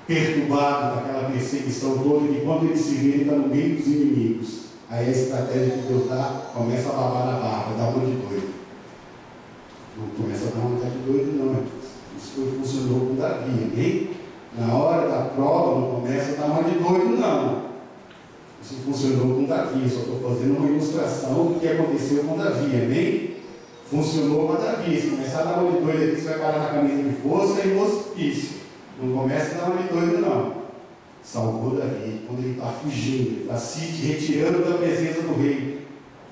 perturbado daquela perseguição toda, que quando ele se vê, ele está no meio dos inimigos. Aí a estratégia que Deus dá, começa a babar na barba, dá uma de doido. Não começa a dar uma de doido, não, irmãos. Isso funcionou com Davi, amém? Na hora da prova, não começa a dar uma de doido, não. Isso funcionou com Davi, só estou fazendo uma ilustração do que aconteceu com Davi, amém? Funcionou com Davi. Se começar a dar uma de doido aqui, você vai parar na camisa de força e no hospício. Não começa a dar uma de doido, não. Salvou Davi quando ele está fugindo, ele está se retirando da presença do rei.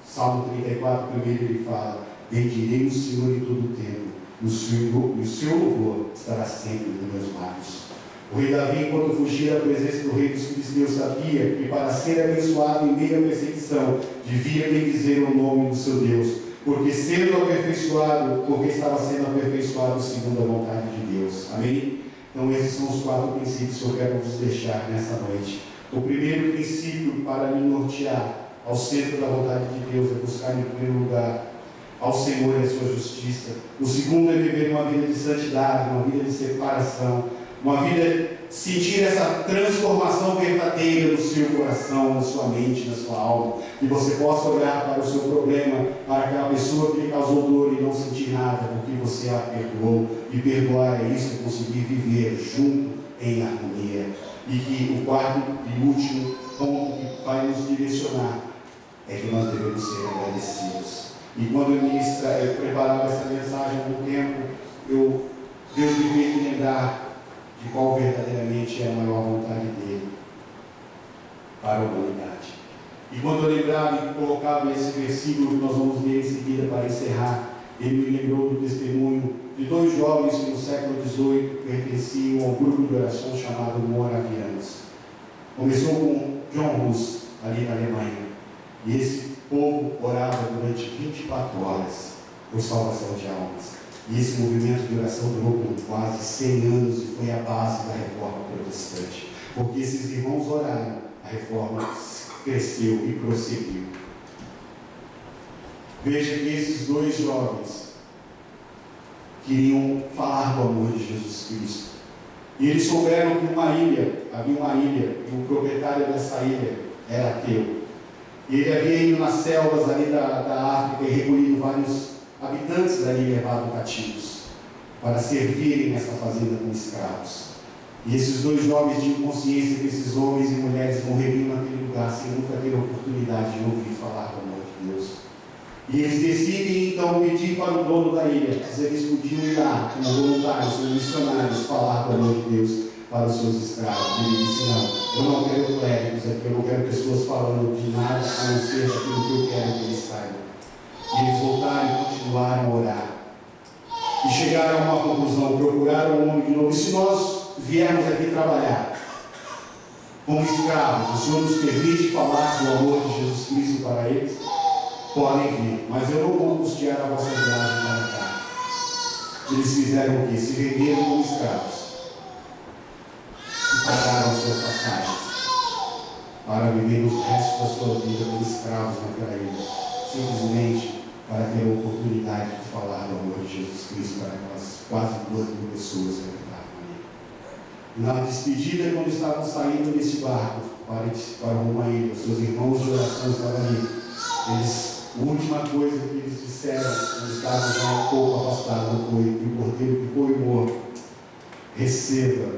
Salmo 34, primeiro ele fala: bendirei o Senhor em todo o tempo, e o seu louvor estará sempre nos meus lábios. O rei Davi, quando fugia da presença do rei dos filisteus, sabia que para ser abençoado em meio à perseguição, devia bendizer o nome do seu Deus, porque estava sendo aperfeiçoado segundo a vontade de Deus. Amém? Então esses são os 4 princípios que eu quero vos deixar nessa noite. O primeiro princípio para me nortear ao centro da vontade de Deus é buscar em primeiro lugar ao Senhor e a sua justiça. O segundo é viver uma vida de santidade, uma vida de separação, uma vida, sentir essa transformação verdadeira no seu coração, na sua mente, na sua alma, que você possa olhar para o seu problema, para aquela pessoa que lhe causou dor e não sentir nada, porque você a perdoou. E perdoar é isso, é conseguir viver junto em harmonia. E que o quarto e último ponto que vai nos direcionar é que nós devemos ser agradecidos. E quando eu preparava essa mensagem há algum tempo, Deus me fez me lembrar de qual verdadeiramente é a maior vontade dele para a humanidade. E quando eu lembrava e colocava esse versículo que nós vamos ler em seguida para encerrar, ele me lembrou do testemunho de 2 jovens que no século XVIII pertenciam ao grupo de oração chamado Moravianos. Começou com John Hus, ali na Alemanha, e esse povo orava durante 24 horas por salvação de almas. E esse movimento de oração durou por quase 100 anos e foi a base da reforma protestante. Porque esses irmãos oraram, a reforma cresceu e prosseguiu. Veja que esses 2 jovens queriam falar do amor de Jesus Cristo. E eles souberam que havia uma ilha, e o proprietário dessa ilha era ateu. E ele havia ido nas selvas ali da África e recolhido vários habitantes dali levados cativos para servirem nessa fazenda como escravos. E esses 2 jovens tinham consciência que esses homens e mulheres morreriam naquele lugar sem nunca ter a oportunidade de ouvir falar do amor de Deus. E eles decidem então pedir para o dono da ilha se eles podiam ir lá como voluntários, como missionários, falar do amor de Deus para os seus escravos. E ele disse: não, eu não quero clérigos aqui, eu não quero pessoas falando de nada a não ser aquilo que eu quero que eles saibam. E eles voltaram e continuaram a orar. E chegaram a uma conclusão, procuraram o homem de novo: e se nós viermos aqui trabalhar como escravos, o Senhor nos permite falar do amor de Jesus Cristo para eles? Podem vir, mas eu não vou custear a vossa viagem para cá. Eles fizeram o quê? Se venderam como escravos e pagaram as suas passagens para viver o resto da sua vida como escravos naquela ilha, simplesmente para ter a oportunidade de falar do amor de Jesus Cristo para aquelas quase 2.000 pessoas que estavam ali. Na despedida, quando estavam saindo desse barco para uma ilha, os seus irmãos de oração estavam ali. A última coisa que eles disseram, quando estavam já um pouco afastados, foi que o cordeiro que foi morto receba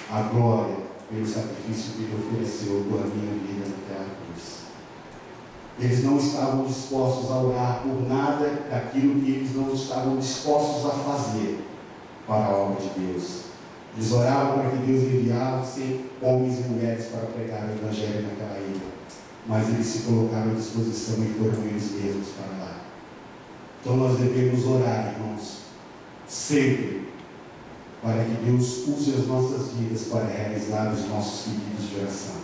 a glória pelo sacrifício que ele ofereceu por minha vida naquela cruz. Eles não estavam dispostos a orar por nada daquilo que eles não estavam dispostos a fazer para a obra de Deus. Eles oravam para que Deus enviasse homens e mulheres para pregar o Evangelho naquela ilha. mas eles se colocaram à disposição e foram eles mesmos para lá. Então nós devemos orar, irmãos, sempre, para que Deus use as nossas vidas para realizar os nossos pedidos de oração.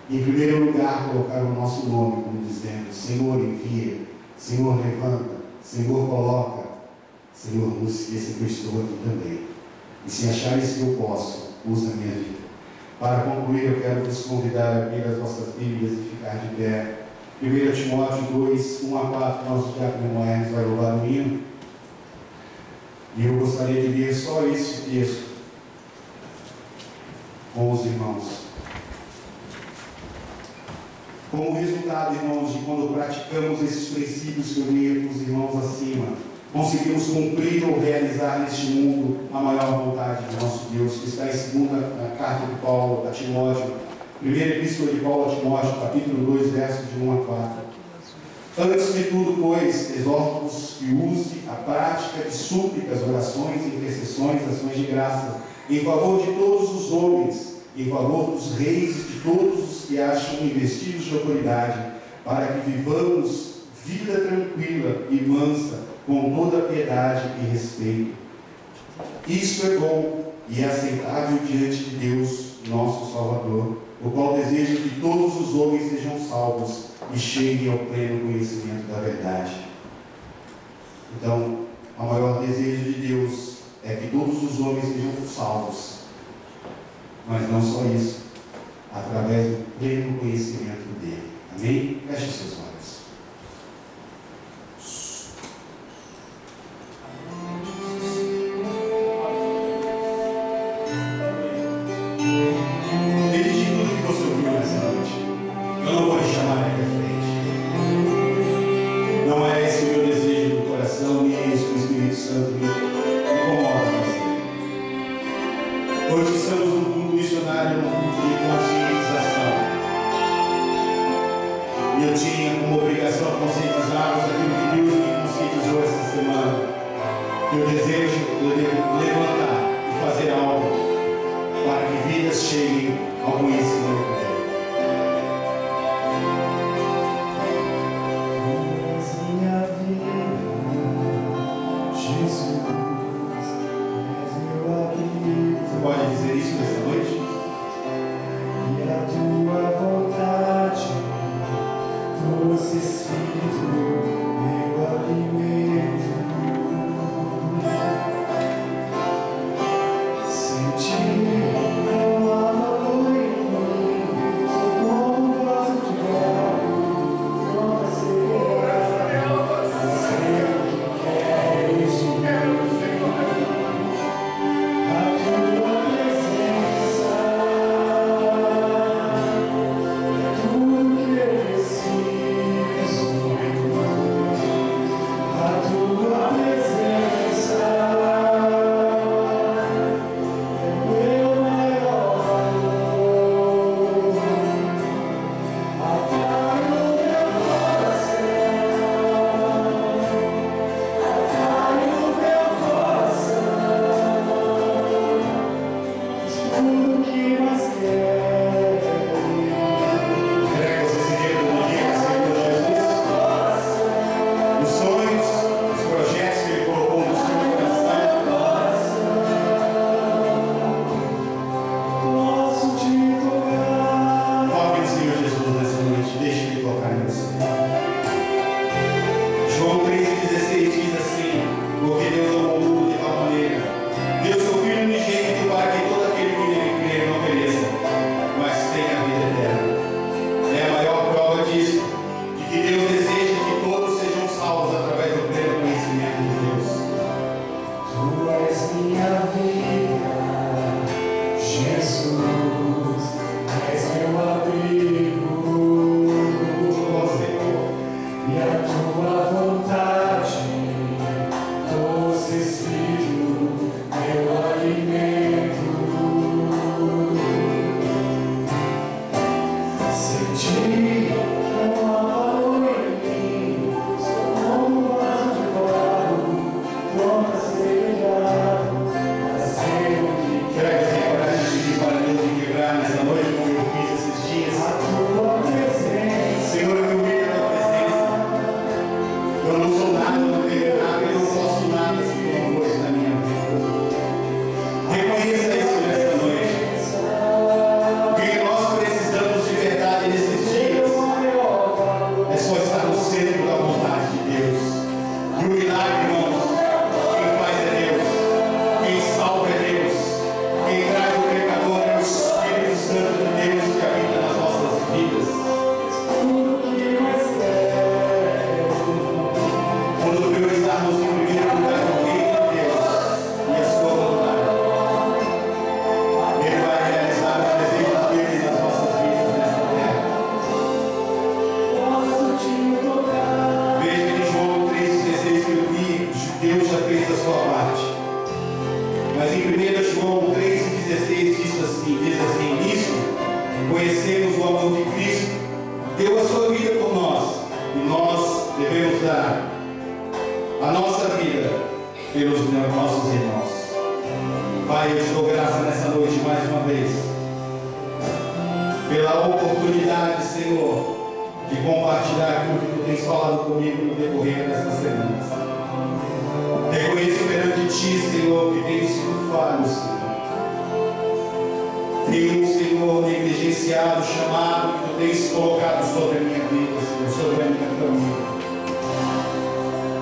Em primeiro lugar, colocar o nosso nome, como dizendo: Senhor, envia, Senhor, levanta, Senhor, coloca, Senhor, não se esqueça que eu estou aqui também. E se achares que eu posso, usa a minha vida. Para concluir, eu quero vos convidar a abrir as vossas Bíblias e ficar de pé. 1 Timóteo 2, 1 a 4, nosso diácono Moernes vai louvar o hino. E eu gostaria de ler só esse texto com os irmãos. Como resultado, irmãos, de quando praticamos esses princípios que eu li com os irmãos acima, conseguimos cumprir ou realizar neste mundo a maior vontade de nosso Deus, que está em segunda carta de Paulo a Timóteo, primeira epístola de Paulo a Timóteo, capítulo 2, versos de 1 a 4. Antes de tudo, pois, exorto-vos que use a prática de súplicas, orações, intercessões, ações de graça, em favor de todos os homens, em favor dos reis e de todos os que acham investidos de autoridade, para que vivamos vida tranquila e mansa, com toda piedade e respeito. Isso é bom e é aceitável diante de Deus, nosso Salvador, o qual deseja que todos os homens sejam salvos e cheguem ao pleno conhecimento da verdade. Então, o maior desejo de Deus é que todos os homens sejam salvos, mas não só isso, através do pleno conhecimento dele. Amém? Feche seus olhos. milagre, irmãos, quem faz é Deus, quem salva é Deus, quem traz o pecador é o Espírito Santo de Deus que habita nas nossas vidas. Quando priorizarmos em primeiro lugar o reino de Deus e a sua vontade, Ele vai realizar os desejos dele nas nossas vidas nesta terra. Veja que em João 3,16 que eu li, Deus já fez a sua parte. Mas em 1 João 3,16 diz assim: nisso conhecemos o amor de Cristo, deu a sua vida por nós, e nós devemos dar a nossa vida pelos nossos irmãos. Pai, eu te dou graça nessa noite mais uma vez, pela oportunidade, Senhor, de compartilhar aquilo que tu tens falado comigo no decorrer dessas semanas. Reconheço perante ti, Senhor, que tenho sido falho, Senhor. Tenho, Senhor, negligenciado o chamado que tu tens colocado sobre a minha vida, Senhor, sobre a minha família.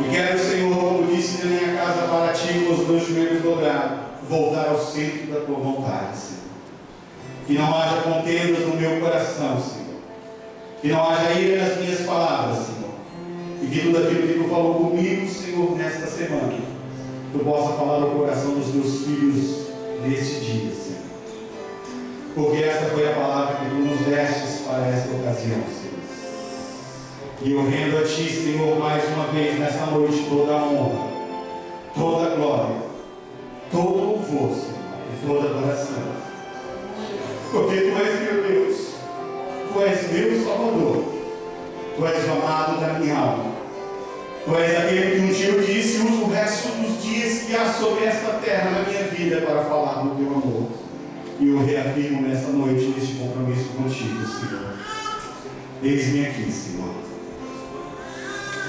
E quero, Senhor, como disse na minha casa para ti, com os meus joelhos dobrados, voltar ao centro da tua vontade, Senhor. Que não haja contendas no meu coração, Senhor. Que não haja ira nas minhas palavras, Senhor. E que tudo aquilo que tu falou comigo, Senhor, nesta semana, tu possa falar no coração dos meus filhos neste dia, Senhor. Porque esta foi a palavra que tu nos destes para esta ocasião, Senhor. E eu rendo a ti, Senhor, mais uma vez nesta noite toda a honra, toda a glória, todo o louvor, Senhor, e toda a adoração. Porque tu és meu Deus, tu és meu Salvador, tu és o amado da minha alma, tu és aquele que um dia eu disse, uso o resto dos dias que há sobre esta terra na minha vida para falar do teu amor. E eu reafirmo nesta noite neste compromisso contigo, Senhor. Eis-me aqui, Senhor.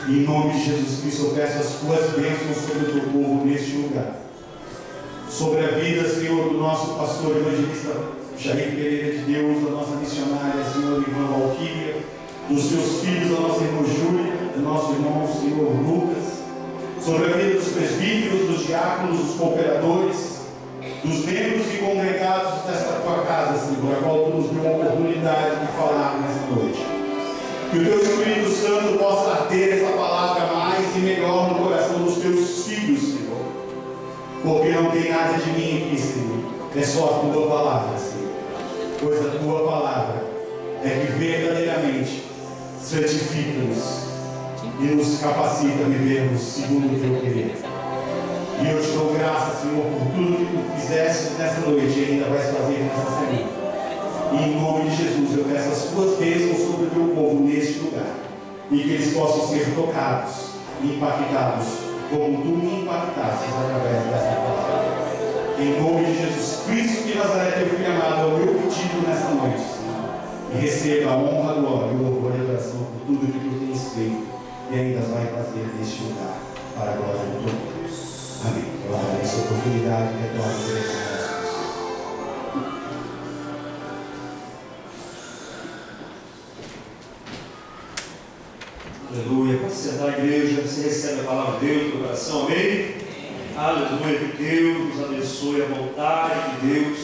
E em nome de Jesus Cristo eu peço as tuas bênçãos sobre o teu povo neste lugar. Sobre a vida, Senhor, do nosso pastor evangelista Jair Pereira de Deus, da nossa missionária, Senhor, irmã Valquíria, dos seus filhos, da nossa irmã Júlia, do nosso irmão, Senhor, Lucas, sobre a vida dos presbíteros, dos diáconos, dos cooperadores, dos membros e congregados desta tua casa, Senhor, a qual tu nos deu a oportunidade de falar nesta noite. Que o teu Espírito Santo possa arder essa palavra mais e melhor no coração dos teus filhos, Senhor. Porque não tem nada de mim aqui, Senhor. É só a tua palavra, Senhor. Pois a tua palavra é que verdadeiramente santifica-nos e nos capacita a vivermos segundo o teu querer. E eu te dou graça, Senhor, por tudo que tu fizeste nessa noite e ainda vais fazer nessa semana. E em nome de Jesus eu peço as tuas bênçãos sobre o teu povo neste lugar. E que eles possam ser tocados e impactados como tu me impactastes através desta palavra. Em nome de Jesus Cristo de Nazaré, teu filho amado, é o meu pedido nesta noite, Senhor. E receba a honra, a glória e o louvor e a adoração por tudo que tu tens feito e ainda vai fazer neste lugar, para a glória do teu nome. Amém. Eu agradeço a oportunidade e retorno por esse resto. Aleluia. Pode sentar a igreja, você recebe a palavra de Deus no coração, amém? Aleluia. Que Deus nos abençoe a vontade de Deus